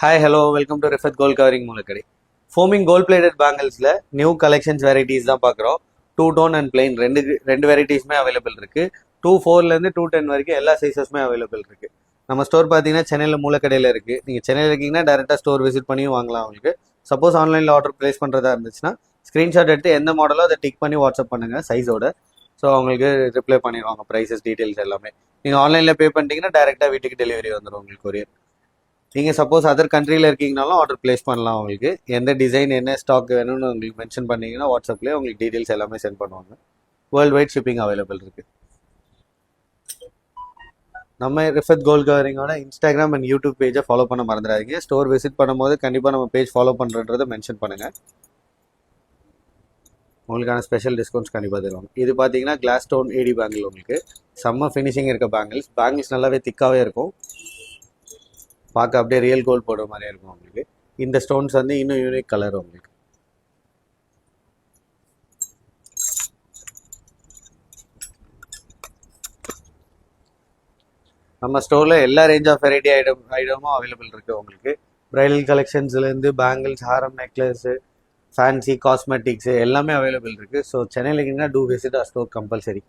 Hi hello welcome to Rifath gold covering Moolakadai. Forming gold plated பேங்கிள்ஸில் new collections varieties தான் பார்க்குறோம். 2 tone and plain ரெண்டு வெரைட்டிஸுமே available இருக்குது. 2 4லேருந்து 2 10 வரைக்கும் எல்லா சைஸஸுமே அவைலபிள் இருக்குது. நம்ம ஸ்டோர் பார்த்தீங்கன்னா சென்னையில் மூலக்கடையில் இருக்குது. நீங்கள் சென்னையில் இருக்கீங்கன்னா டேரெக்டாக ஸ்டோர் விசிட் பண்ணியும் வாங்கலாம். உங்களுக்கு சப்போஸ் ஆன்லைனில் ஆர்டர் ப்ளேஸ் பண்ணுறதா இருந்துச்சுன்னா ஸ்க்ரீன்ஷாட் எடுத்து எந்த மாடலோ அதை டிக் பண்ணி வாட்ஸ்அப் பண்ணுங்கள் சைஸோட. ஸோ அவங்களுக்கு ரிப்ளை பண்ணிடுவாங்க ப்ரைஸஸ் டீட்டெயில்ஸ் எல்லாமே. நீங்கள் ஆன்லைனில் பே பண்ணிட்டீங்கன்னா டேரெக்டாக வீட்டுக்கு டெலிவரி வந்துடும் உங்களுக்கு கொரியர். நீங்கள் சப்போஸ் அதர் கண்ட்ரியில் இருக்கீங்கனாலும் ஆர்டர் ப்ளேஸ் பண்ணலாம். உங்களுக்கு எந்த டிசைன் என்ன ஸ்டாக் வேணும்னு உங்களுக்கு மென்ஷன் பண்ணிங்கன்னா வாட்ஸ்அப்லேயே உங்களுக்கு டீட்டெயில்ஸ் எல்லாமே சென்ட் பண்ணுவாங்க. வேர்ல்டு வைட் ஷிப்பிங் அவைலபிள் இருக்குது. நம்ம ரிஃபத் கோல்ட் கவரிங்கோட இன்ஸ்டாகிராம் அண்ட் யூடியூப் பேஜை ஃபாலோ பண்ண மறந்துடாதீங்க. ஸ்டோர் விசிட் பண்ணும்போது கண்டிப்பாக நம்ம பேஜ் ஃபாலோ பண்ணுறன்றதை மென்ஷன் பண்ணுங்கள். உங்களுக்கான ஸ்பெஷல் டிஸ்கவுண்ட்ஸ் கண்டிப்பாக தருவாங்க. இது பார்த்தீங்கன்னா கிளாஸ் ஸ்டோன் ஏடி பேங்கிள். உங்களுக்கு செம்ம ஃபினிஷிங் இருக்க பேங்கிள்ஸ் நல்லாவே திக்காகவே இருக்கும். பார்க்க அப்படியே ரியல் கோல்ட் போடுற மாதிரியே இருக்கும் உங்களுக்கு. இந்த ஸ்டோன்ஸ் வந்து இன்னும் யூனிக் கலர் உங்களுக்கு. நம்ம ஸ்டோரில் எல்லா ரேஞ்ச் ஆஃப் வெரைட்டி ஐட்டமும் அவைலபிள் இருக்குது உங்களுக்கு. ப்ரைடல் கலெக்ஷன்ஸ்லேருந்து பேங்கிள்ஸ், ஹாரம், நெக்லஸு, ஃபேன்சி காஸ்மெட்டிக்ஸு எல்லாமே அவைலபிள் இருக்குது. ஸோ சென்னையில் இருக்கீங்கன்னா to visit our store compulsory.